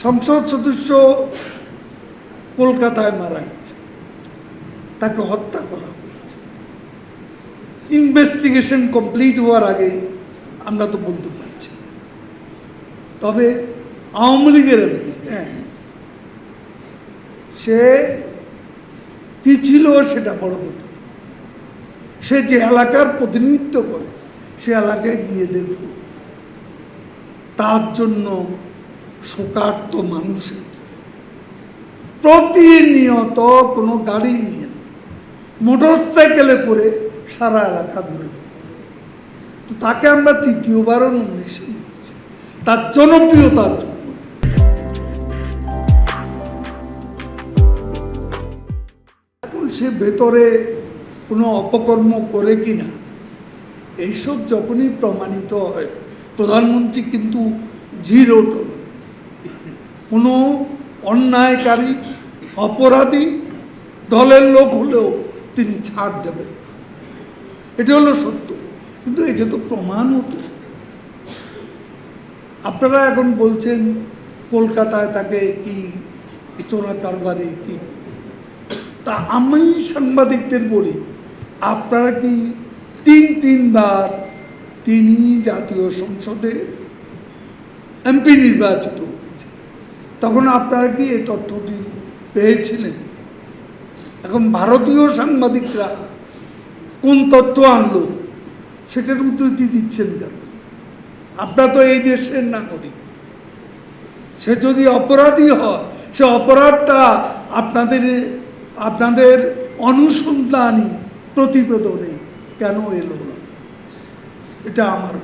সংসদ সদস্য কলকাতায় মারা গেছে, তাকে হত্যা করা হয়েছে। ইনভেস্টিগেশন কমপ্লিট হওয়ার আগে আমরা তো বলতে পারছি না। তবে আওয়ামী লীগের এমপি, সে কি ছিল সেটা বড় কথা। সে যে এলাকার প্রতিনিধিত্ব করে সে এলাকায় গিয়ে দেখব, তার জন্য শোকার্ত মানুষের প্রতিনিয়ত কোনো গাড়ি নিয়ে মোটর সাইকেলে করে সারা এলাকা ঘুরে বেড়াত। তো তাকে আমরা তৃতীয়বারও নমিনেশন দিয়েছি তার জনপ্রিয়তার জন্য। এখন সে ভেতরে কোনো অপকর্ম করে কিনা এইসব যখনই প্রমাণিত হয়, প্রধানমন্ত্রী কিন্তু জিরো টলারেন্স। কোনো অন্যায়কারী অপরাধী দলের লোক হলেও তিনি ছাড় দেবেন, এটা হলো সত্য। কিন্তু এটা তো প্রমাণ হতো। আপনারা এখন বলছেন কলকাতায় তাকে কি চোরা কারবারি কি, তা আমি সাংবাদিকদের বলি, আপনারা কি তিনবার তিনি জাতীয় সংসদের এমপি নির্বাচিত হয়েছে, তখন আপনারা কি এই তথ্যটি পেয়েছিলেন? এখন ভারতীয় সাংবাদিকরা কোন তথ্য আনলো সেটার উদ্ধৃতি দিচ্ছেন কেন? আপনারা তো এই দেশের নাগরিক। সে যদি অপরাধী হয়, সে অপরাধটা আপনাদের অনুসন্ধানী প্রতিবেদনে কেন এলো না? এটা আমার